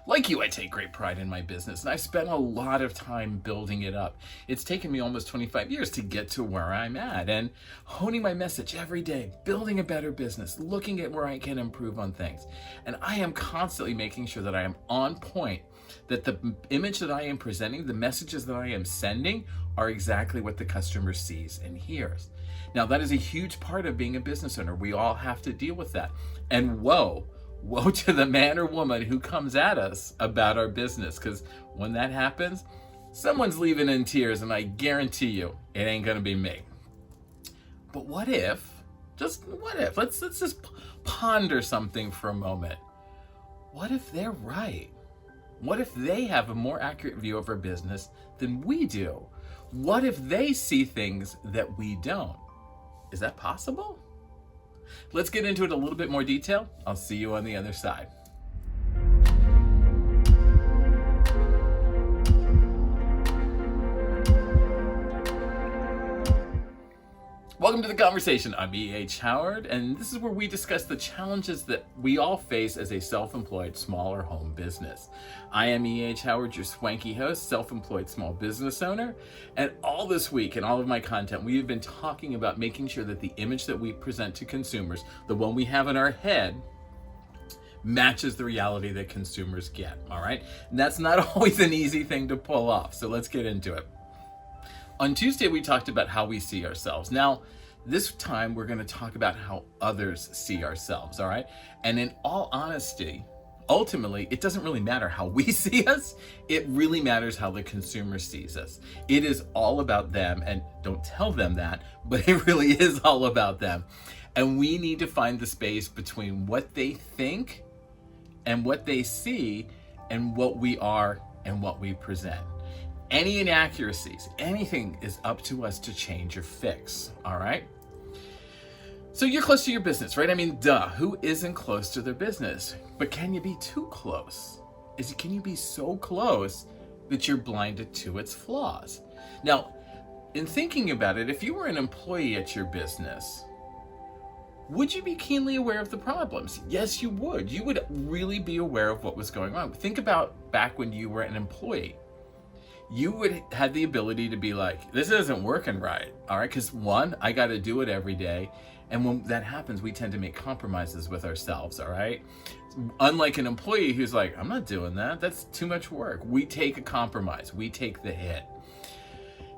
Like you, I take great pride in my business, and I've spent a lot of time building it up. It's taken me almost 25 years to get to where I'm at, and honing my message every day, building a better business, looking at where I can improve on things. And I am constantly making sure that I am on point, that the image that I am presenting, the messages that I am sending are exactly what the customer sees and hears. Now, that is a huge part of being a business owner. We all have to deal with that. And woe to the man or woman who comes at us about our business, because when that happens, someone's leaving in tears, and I guarantee you it ain't gonna be me. But what if, let's just ponder something for a moment. What if they're right? What if they have a more accurate view of our business than we do? What if they see things that we don't? Is that possible? Let's get into it a little bit more detail. I'll see you on the other side. Welcome to the conversation. I'm E.H. Howard, and this is where we discuss the challenges that we all face as a self-employed smaller home business. I am E.H. Howard, your swanky host, self-employed small business owner, and all this week in all of my content, we have been talking about making sure that the image that we present to consumers, the one we have in our head, matches the reality that consumers get, all right? And that's not always an easy thing to pull off, so let's get into it. On Tuesday, we talked about how we see ourselves. Now, this time we're going to talk about how others see ourselves, all right? And in all honesty, ultimately, it doesn't really matter how we see us. It really matters how the consumer sees us. It is all about them, and don't tell them that, but it really is all about them. And we need to find the space between what they think and what they see and what we are and what we present. Any inaccuracies, anything is up to us to change or fix, all right? So you're close to your business, right? I mean, duh, who isn't close to their business? But can you be too close? Can you be so close that you're blinded to its flaws? Now, in thinking about it, if you were an employee at your business, would you be keenly aware of the problems? Yes, you would. You would really be aware of what was going on. Think about back when you were an employee. You would have the ability to be like, this isn't working right, all right? Because one, I got to do it every day. And when that happens, we tend to make compromises with ourselves, all right? Unlike an employee who's like, I'm not doing that. That's too much work. We take a compromise. We take the hit.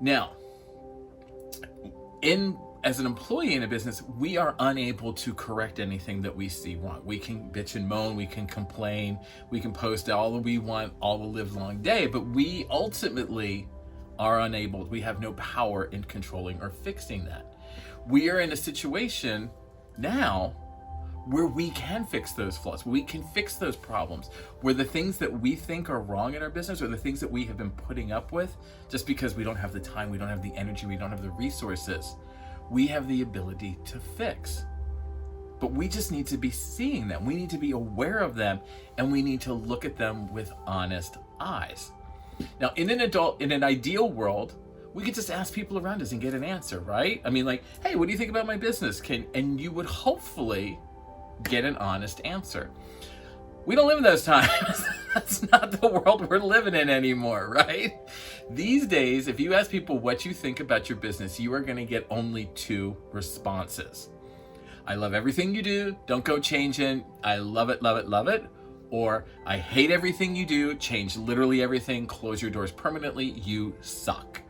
Now, as an employee in a business, we are unable to correct anything that we see wrong. We can bitch and moan, we can complain, we can post all that we want all the live long day, but we ultimately are unable, we have no power in controlling or fixing that. We are in a situation now where we can fix those flaws, we can fix those problems, where the things that we think are wrong in our business or the things that we have been putting up with just because we don't have the time, we don't have the energy, we don't have the resources, we have the ability to fix. But we just need to be seeing them. We need to be aware of them, and we need to look at them with honest eyes. Now, in an ideal world, we could just ask people around us and get an answer, right? I mean, like, hey, what do you think about my business? And you would hopefully get an honest answer. We don't live in those times. That's not the world we're living in anymore, right? These days, if you ask people what you think about your business, you are going to get only two responses. I love everything you do. Don't go changing. I love it, love it, love it. Or I hate everything you do. Change literally everything. Close your doors permanently. You suck.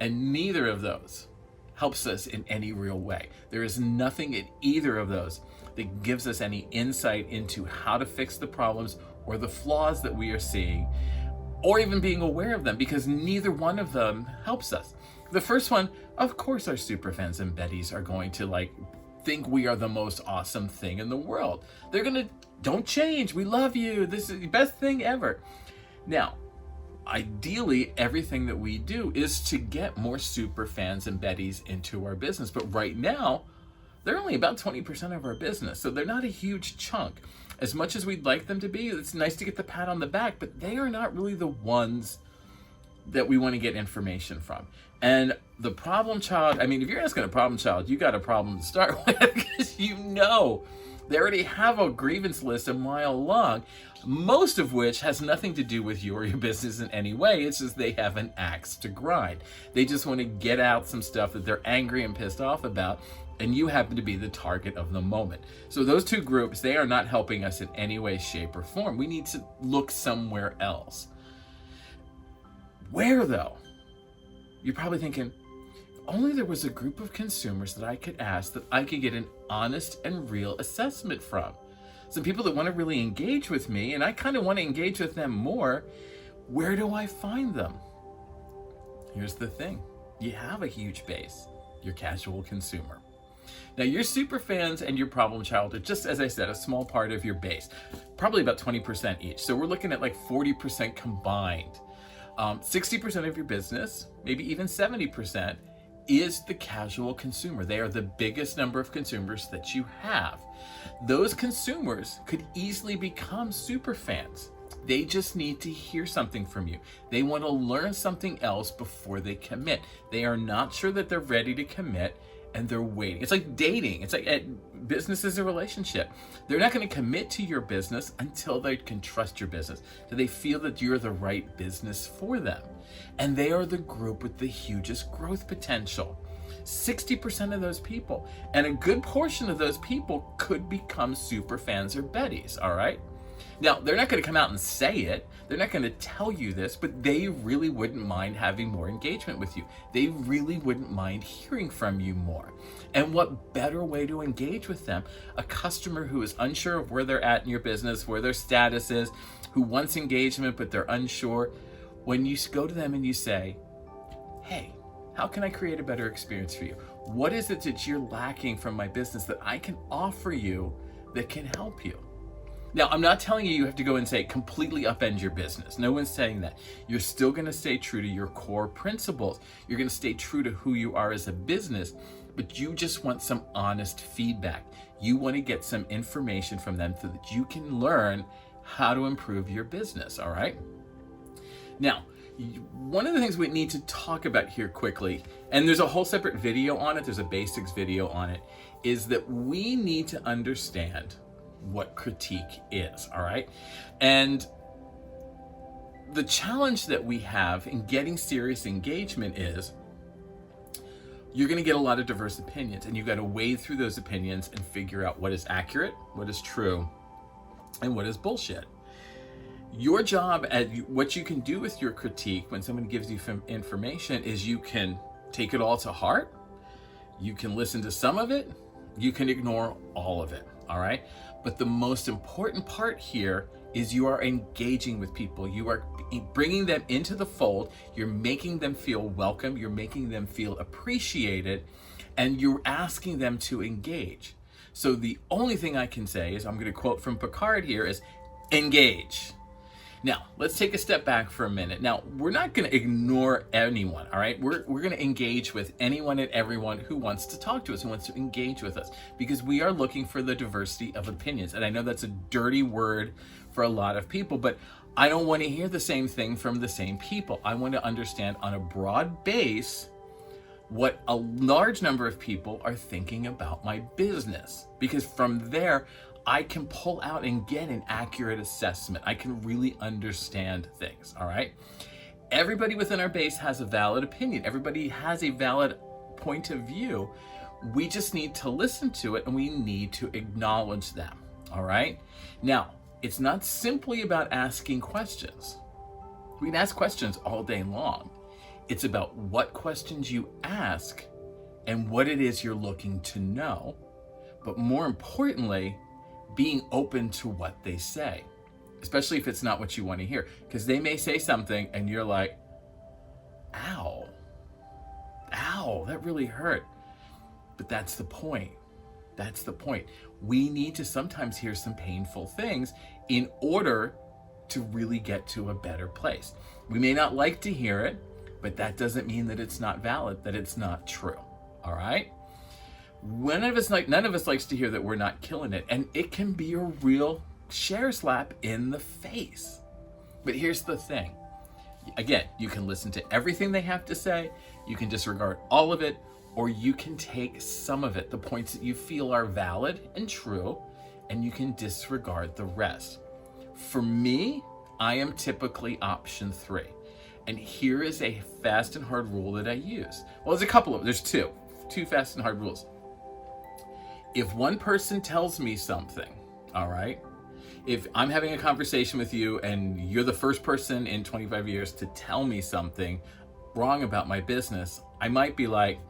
And neither of those helps us in any real way. There is nothing in either of those that gives us any insight into how to fix the problems or the flaws that we are seeing, or even being aware of them, because neither one of them helps us. The first one, of course, our superfans and Betties are going to think we are the most awesome thing in the world. They're gonna, don't change, we love you, this is the best thing ever. Now, ideally, everything that we do is to get more super fans and Betties into our business. But right now, they're only about 20% of our business. So they're not a huge chunk. As much as we'd like them to be, it's nice to get the pat on the back, but they are not really the ones that we want to get information from. And the problem child, I mean, if you're asking a problem child, you got a problem to start with, because you know They already have a grievance list a mile long, most of which has nothing to do with you or your business in any way. It's just they have an axe to grind. They just want to get out some stuff that they're angry and pissed off about, and you happen to be the target of the moment. So those two groups, they are not helping us in any way, shape, or form. We need to look somewhere else. Where though? You're probably thinking, only there was a group of consumers that I could ask, that I could get an honest and real assessment from. Some people that want to really engage with me, and I kind of want to engage with them more. Where do I find them? Here's the thing. You have a huge base, your casual consumer. Now, your super fans and your problem child are just, as I said, a small part of your base, probably about 20% each. So we're looking at like 40% combined. 60% of your business, maybe even 70%, is the casual consumer. They are the biggest number of consumers that you have. Those consumers could easily become super fans. They just need to hear something from you. They want to learn something else before they commit. They are not sure that they're ready to commit, and they're waiting. It's like dating. It's like business is a relationship. They're not going to commit to your business until they can trust your business. Do they feel that you're the right business for them? And they are the group with the hugest growth potential. 60% of those people, and a good portion of those people could become super fans or Bettys, all right? Now, they're not going to come out and say it. They're not going to tell you this, but they really wouldn't mind having more engagement with you. They really wouldn't mind hearing from you more. And what better way to engage with them? A customer who is unsure of where they're at in your business, where their status is, who wants engagement, but they're unsure. When you go to them and you say, hey, how can I create a better experience for you? What is it that you're lacking from my business that I can offer you that can help you? Now, I'm not telling you have to go and say completely upend your business. No one's saying that. You're still going to stay true to your core principles. You're going to stay true to who you are as a business, but you just want some honest feedback. You want to get some information from them so that you can learn how to improve your business, all right? Now, one of the things we need to talk about here quickly, and there's a whole separate video on it, there's a basics video on it, is that we need to understand what critique is, all right? And the challenge that we have in getting serious engagement is you're going to get a lot of diverse opinions, and you've got to wade through those opinions and figure out what is accurate, what is true, and what is bullshit. Your job at what you can do with your critique when someone gives you information is you can take it all to heart, you can listen to some of it, you can ignore all of it, all right? But the most important part here is you are engaging with people. You are bringing them into the fold. You're making them feel welcome. You're making them feel appreciated, and you're asking them to engage. So the only thing I can say is, I'm going to quote from Picard here, is engage. Now, let's take a step back for a minute. Now, we're not going to ignore anyone, all right? We're going to engage with anyone and everyone who wants to talk to us, who wants to engage with us, because we are looking for the diversity of opinions. And I know that's a dirty word for a lot of people, but I don't want to hear the same thing from the same people. I want to understand on a broad base what a large number of people are thinking about my business, because from there, I can pull out and get an accurate assessment. I can really understand things, all right? Everybody within our base has a valid opinion. Everybody has a valid point of view. We just need to listen to it, and we need to acknowledge them, all right? Now, it's not simply about asking questions. We can ask questions all day long. It's about what questions you ask and what it is you're looking to know. But more importantly, being open to what they say, especially if it's not what you want to hear, because they may say something and you're like, ow, that really hurt. But that's the point. That's the point. We need to sometimes hear some painful things in order to really get to a better place. We may not like to hear it, but that doesn't mean that it's not valid, that it's not true, all right? None of us likes to hear that we're not killing it, and it can be a real share slap in the face. But here's the thing. Again, you can listen to everything they have to say, you can disregard all of it, or you can take some of it, the points that you feel are valid and true, and you can disregard the rest. For me, I am typically option 3. And here is a fast and hard rule that I use. Well, there's two fast and hard rules. If one person tells me something, all right, if I'm having a conversation with you and you're the first person in 25 years to tell me something wrong about my business, I might be like,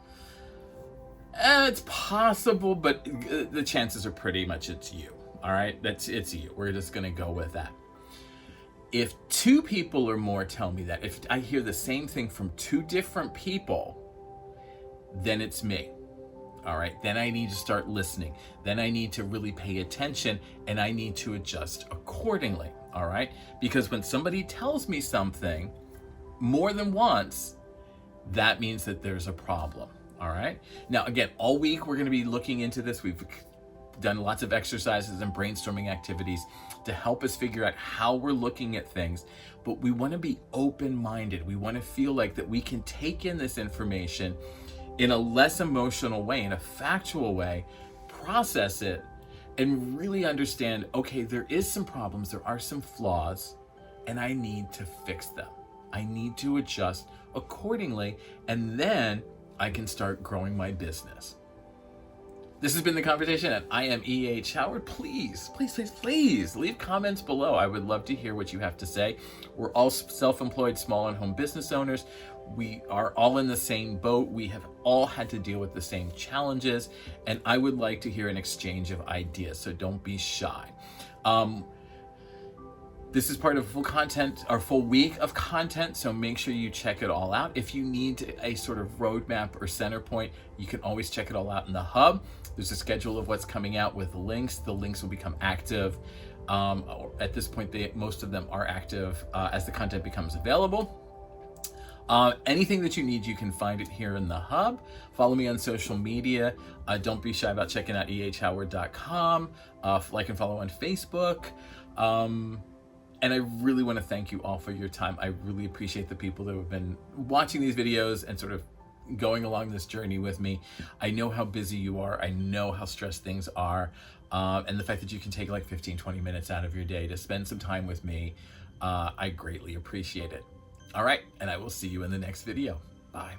it's possible, but the chances are pretty much it's you. All right, it's you. We're just gonna go with that. If 2 people or more tell me that, if I hear the same thing from 2 different people, then it's me. All right, then I need to start listening. Then I need to really pay attention, and I need to adjust accordingly. All right, because when somebody tells me something more than once, that means that there's a problem. All right, now again, all week we're going to be looking into this. We've done lots of exercises and brainstorming activities to help us figure out how we're looking at things, but we want to be open-minded. We want to feel like that we can take in this information in a less emotional way, in a factual way, process it, and really understand, okay, there is some problems, there are some flaws, and I need to fix them. I need to adjust accordingly, and then I can start growing my business. This has been The Conversation, and I am E.H. Howard. Please leave comments below. I would love to hear what you have to say. We're all self-employed small and home business owners. We are all in the same boat. We have all had to deal with the same challenges, and I would like to hear an exchange of ideas, so don't be shy. This is part of full week of content, so make sure you check it all out. If you need a sort of roadmap or center point, you can always check it all out in the hub. There's a schedule of what's coming out with links. The links will become active. At this point, most of them are active as the content becomes available. Anything that you need, you can find it here in the hub. Follow me on social media. Don't be shy about checking out ehhoward.com. Like and follow on Facebook. And I really want to thank you all for your time. I really appreciate the people that have been watching these videos and sort of going along this journey with me. I know how busy you are. I know how stressed things are. And the fact that you can take like 15-20 minutes out of your day to spend some time with me, I greatly appreciate it. All right, and I will see you in the next video. Bye.